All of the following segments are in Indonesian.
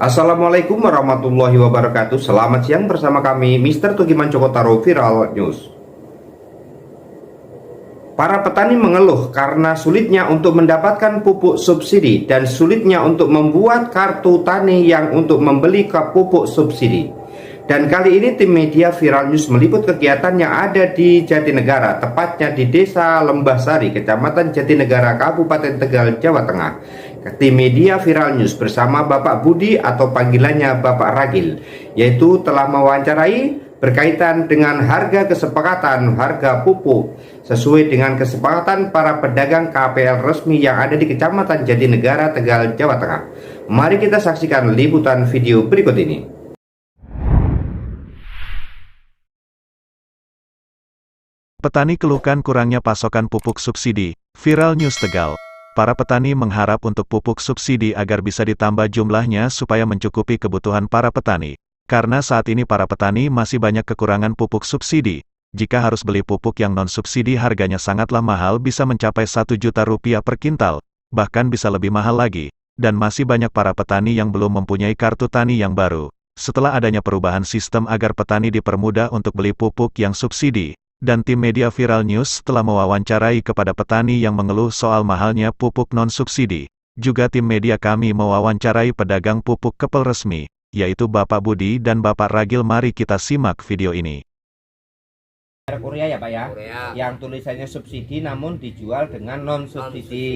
Assalamualaikum warahmatullahi wabarakatuh. Selamat siang bersama kami Mr. Tugiman Cokotaro Viral News. Para petani mengeluh karena sulitnya untuk mendapatkan pupuk subsidi dan sulitnya untuk membuat kartu tani yang untuk membeli pupuk subsidi. Dan kali ini tim media Viral News meliput kegiatan yang ada di Jatinegara, tepatnya di Desa Lembah Sari, Kecamatan Jatinegara, Kabupaten Tegal, Jawa Tengah. Tim media Viral News bersama Bapak Budi atau panggilannya Bapak Ragil, yaitu telah mewawancarai berkaitan dengan harga kesepakatan harga pupuk sesuai dengan kesepakatan para pedagang KPL resmi yang ada di Kecamatan Jatinegara, Tegal, Jawa Tengah. Mari kita saksikan liputan video berikut ini. Petani keluhkan kurangnya pasokan pupuk subsidi. Viral News Tegal. Para petani mengharap untuk pupuk subsidi agar bisa ditambah jumlahnya supaya mencukupi kebutuhan para petani. Karena saat ini para petani masih banyak kekurangan pupuk subsidi. Jika harus beli pupuk yang non-subsidi harganya sangatlah mahal, bisa mencapai 1 juta rupiah per kintal, bahkan bisa lebih mahal lagi. Dan masih banyak para petani yang belum mempunyai kartu tani yang baru. Setelah adanya perubahan sistem agar petani dipermudah untuk beli pupuk yang subsidi, dan tim media Viral News telah mewawancarai kepada petani yang mengeluh soal mahalnya pupuk non-subsidi. Juga tim media kami mewawancarai pedagang pupuk kepel resmi, yaitu Bapak Budi dan Bapak Ragil. Mari kita simak video ini. Urea ya Pak ya, Urea. yang tulisannya subsidi namun dijual dengan non-subsidi.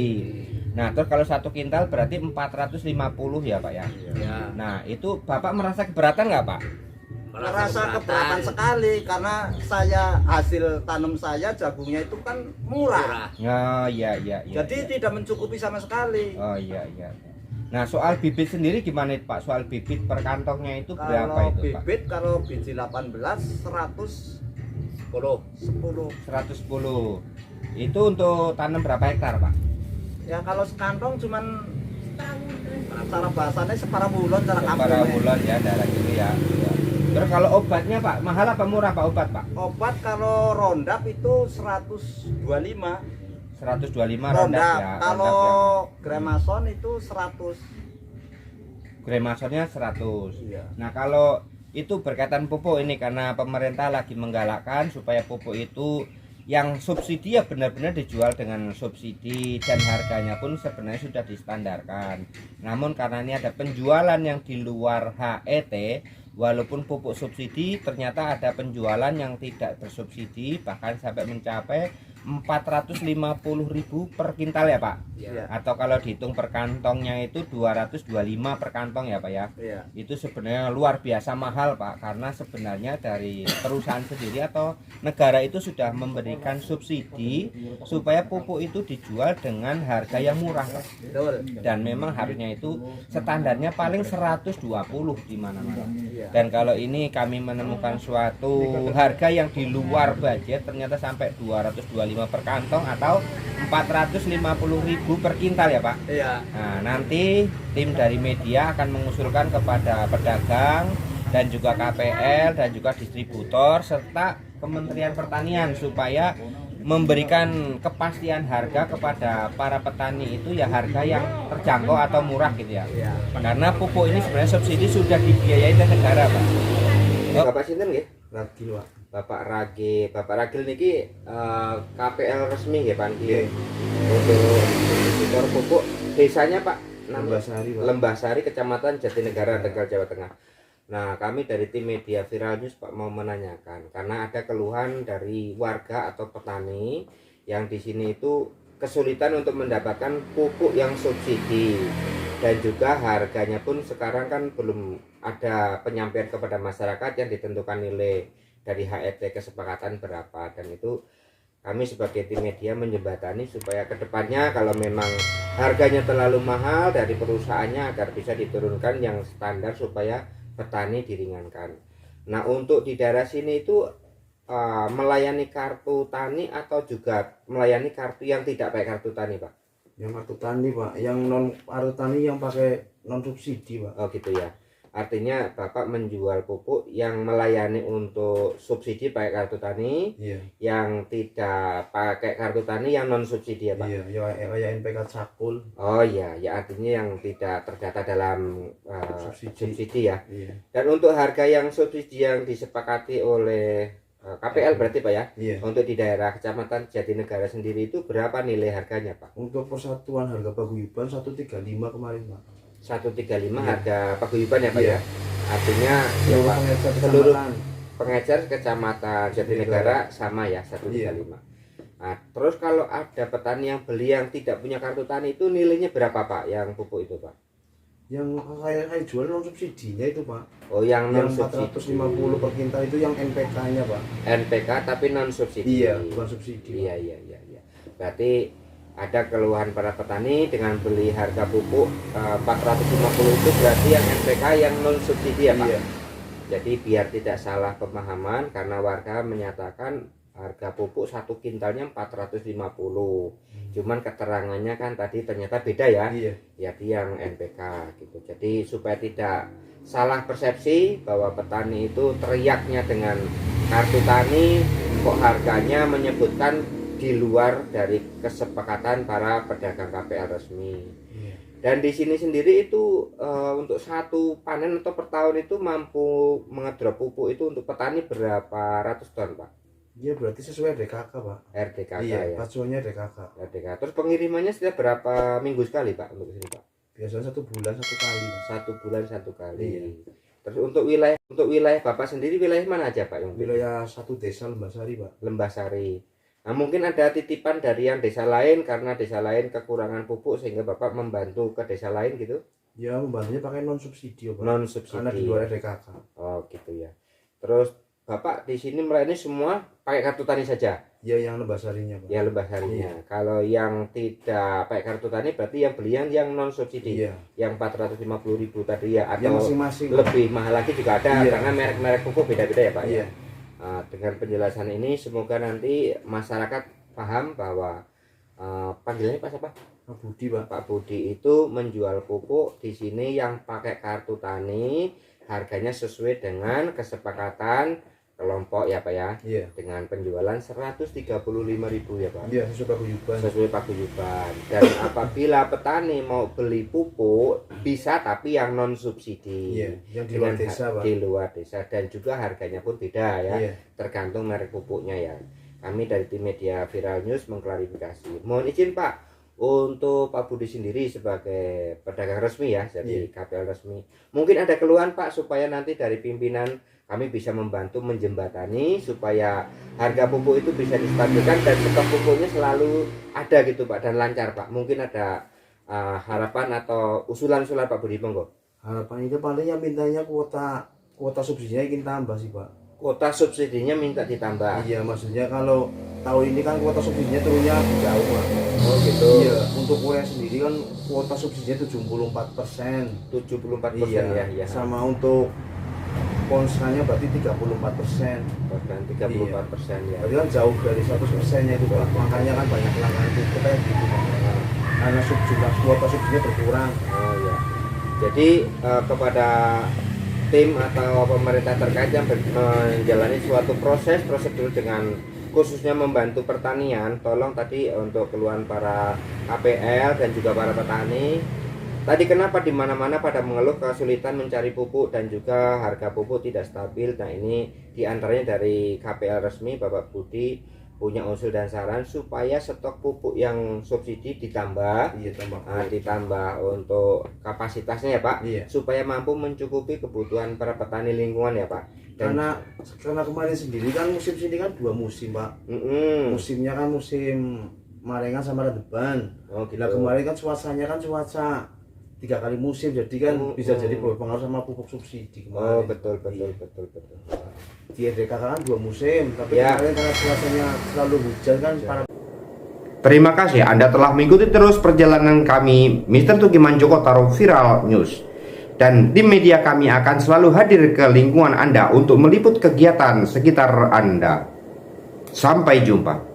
Nah terus kalau 1 kintal berarti 450 ya Pak ya. Ya. Nah itu Bapak merasa keberatan nggak Pak? Merasa keberatan sekali karena saya hasil tanam saya jagungnya itu kan murah. Oh iya iya. Jadi tidak mencukupi sama sekali. Oh iya. Nah soal bibit sendiri gimana Pak? Soal bibit per kantongnya itu berapa Kalau itu Pak? bibit kalau biji 18 10. 110. Itu untuk tanam berapa hektar Pak? Ya kalau sekantong cuman cara bahasanya separa bulan cara Para kampung. bulan ya daerah gitu ya. Terus kalau obatnya Pak, mahal apa murah Pak obat Pak? Obat kalau Roundup itu 125. 125 Roundup Roundup. ya. Kalau Roundup Gremason itu 100. Gremasornya 100. Iya. Nah kalau itu berkaitan pupuk ini karena pemerintah lagi menggalakkan supaya pupuk itu yang subsidi ya benar-benar dijual dengan subsidi dan harganya pun sebenarnya sudah distandarkan. Namun karena ini ada penjualan yang di luar HET, walaupun pupuk subsidi ternyata ada penjualan yang tidak bersubsidi bahkan sampai mencapai 450.000 per kintal ya Pak. Iya. Atau kalau dihitung per kantongnya itu 225 per kantong ya Pak ya. Iya. Itu sebenarnya luar biasa mahal Pak, karena sebenarnya dari perusahaan sendiri atau negara itu sudah memberikan subsidi supaya pupuk itu dijual dengan harga yang murah Pak. Betul. Dan memang harusnya itu standarnya paling 120 di mana-mana. Iya. Dan kalau ini kami menemukan suatu harga yang di luar budget ternyata sampai 225 per kantong atau 450.000 per kintal ya Pak. Iya. Nah nanti tim dari media akan mengusulkan kepada pedagang dan juga KPL dan juga distributor serta Kementerian Pertanian supaya memberikan kepastian harga kepada para petani itu ya harga yang terjangkau atau murah gitu ya. Iya. Karena pupuk ini sebenarnya subsidi sudah dibiayai oleh negara Pak. Bapak sinten nggih? Ragil, Pak. Bapak Ragil niki KPL resmi nggih Pak nggih. Untuk distributor pupuk desanya Pak Lembah Sari, Pak. Lembah Sari, Kecamatan Jatinegara, Tegal, Jawa Tengah. Nah, kami dari tim media Viral News Pak mau menanyakan karena ada keluhan dari warga atau petani yang di sini itu kesulitan untuk mendapatkan pupuk yang subsidi dan juga harganya pun sekarang kan belum ada penyampaian kepada masyarakat yang ditentukan nilai dari HET kesepakatan berapa, dan itu kami sebagai tim media menjembatani supaya kedepannya kalau memang harganya terlalu mahal dari perusahaannya agar bisa diturunkan yang standar supaya petani diringankan. Nah untuk di daerah sini itu melayani kartu tani atau juga melayani kartu yang tidak pakai kartu tani Pak? Yang kartu tani Pak, yang non kartu tani yang pakai non subsidi Pak. Oh gitu ya. Artinya Bapak menjual pupuk yang melayani untuk subsidi pakai kartu tani, Iya. yang tidak pakai kartu tani yang non subsidi ya Pak? Iya, ya NPK Cakul. Oh iya, ya artinya yang tidak terdata dalam subsidi ya. Iya. Dan untuk harga yang subsidi yang disepakati oleh KPL berarti Pak ya, Iya. untuk di daerah Kecamatan Jatinegara sendiri itu berapa nilai harganya Pak? Untuk persatuan harga paguyuban 135 kemarin, Pak. 135 Iya. harga paguyuban ya Pak Iya. ya. Artinya ya, Seluruh Pak, pengecer seluruh kecamatan. pengecer Kecamatan Jatinegara sama ya 135. Nah, terus kalau ada petani yang beli yang tidak punya kartu tani itu nilainya berapa Pak yang pupuk itu Pak? Yang saya jual non subsidinya itu, Pak. Oh yang non Yang subsidi. 450 per kintal itu yang NPK-nya, Pak. NPK tapi non subsidi. Iya, bukan subsidi. Iya. Berarti ada keluhan para petani dengan beli harga pupuk 450 itu berarti yang NPK yang non subsidi ya Pak? Iya. Jadi biar tidak salah pemahaman karena warga menyatakan harga pupuk 1 kintalnya 450. Cuman keterangannya kan tadi ternyata beda ya. Iya. Jadi yang NPK gitu. Jadi supaya tidak salah persepsi bahwa petani itu teriaknya dengan kartu tani kok harganya menyebutkan di luar dari kesepakatan para pedagang KPL resmi. Iya. Dan di sini sendiri itu untuk satu panen atau per tahun itu mampu mengedrop pupuk itu untuk petani berapa ratus ton Pak? Iya, berarti sesuai DKK, Pak. RDKK Iya, ya. pacuannya DKK. RDKK. Terus pengirimannya setiap berapa minggu sekali Pak untuk sini Pak? Biasanya 1 bulan 1 kali. 1 bulan 1 kali. Iya. Terus untuk wilayah Bapak sendiri wilayah mana aja Pak yang Wilayah 1 desa Lembasari, Pak. Lembasari. Nah, mungkin ada titipan dari yang desa lain karena desa lain kekurangan pupuk sehingga Bapak membantu ke desa lain gitu? Ya, membantunya pakai non subsidi, Pak. Non subsidi. Karena di luar DKK. Oh, gitu ya. Terus Bapak di sini melayani semua pakai kartu tani saja? Ya, yang Lembasarinya, Pak. Ya, Lembasarinya. Kalau yang tidak pakai kartu tani berarti yang beli yang non subsidi. Iya. Yang 450.000 tadi ya Ya, atau masing-masing. lebih mahal lagi juga ada Iya. karena merek-merek pupuk beda-beda ya Pak ya. Iya. Nah, dengan penjelasan ini semoga nanti masyarakat paham bahwa panggilannya Pak siapa? Pak Budi, Pak. Pak Budi itu menjual pupuk di sini yang pakai kartu tani harganya sesuai dengan kesepakatan kelompok ya Pak ya. Iya. Dengan penjualan 135.000 ya Pak. Iya, sesuai paguyuban. Sesuai paguyuban. Dan apabila petani mau beli pupuk bisa tapi yang non subsidi. Iya, yang di luar Dengan desa, Pak. di luar desa dan juga harganya pun beda ya. Iya. Tergantung merek pupuknya ya. Kami dari tim media Viral News mengklarifikasi. Mohon izin Pak, untuk Pak Budi sendiri sebagai pedagang resmi ya, jadi KPL resmi. Mungkin ada keluhan Pak supaya nanti dari pimpinan kami bisa membantu menjembatani supaya harga pupuk itu bisa distabilkan dan stok pupuknya selalu ada gitu Pak dan lancar Pak. Mungkin ada harapan atau usulan-usulan Pak Budi monggo. Harapan itu paling yang mintanya kuota subsidinya ingin tambah sih, Pak. Kuota subsidinya minta ditambah. Iya, maksudnya kalau tahun ini kan kuota subsidinya turunnya jauh, Pak. Oh gitu. Iya, untuk kue sendiri kan kuota subsidinya 74%. 74% Iya, ya. sama untuk ponselnya berarti 34%. Dan 34% ya. Berarti kan jauh dari 100%-nya itu, Pak. Makanya kan banyak pelanggan itu kayak gitu, Pak. Karena jumlah kuota subsidinya berkurang. Oh ya. Jadi kepada tim atau pemerintah terkait yang menjalani suatu prosedur dengan khususnya membantu pertanian, tolong tadi untuk keluhan para KPL dan juga para petani. Tadi kenapa di mana-mana pada mengeluh kesulitan mencari pupuk dan juga harga pupuk tidak stabil. Nah, ini diantaranya dari KPL resmi Bapak Budi punya usul dan saran supaya stok pupuk yang subsidi ditambah. Iya, tambah. Ditambah untuk kapasitasnya ya Pak. Iya. Supaya mampu mencukupi kebutuhan para petani lingkungan ya Pak. Karena kemarin sendiri kan musim sini kan 2 musim, Pak. Musimnya kan musim Marengan sama Redeban. Oh gitu. Nah, kemarin kan cuacanya kan cuaca 3 kali musim, jadi kan bisa jadi berpengaruh sama pupuk subsidi kemarin. Oh betul. Di RDK kan 2 musim, tapi Ya. kemarin karena cuacanya selalu hujan kan para. Terima kasih Anda telah mengikuti terus perjalanan kami Mr. Tukiman Joko Taro Viral News. Dan tim media kami akan selalu hadir ke lingkungan Anda untuk meliput kegiatan sekitar Anda. Sampai jumpa.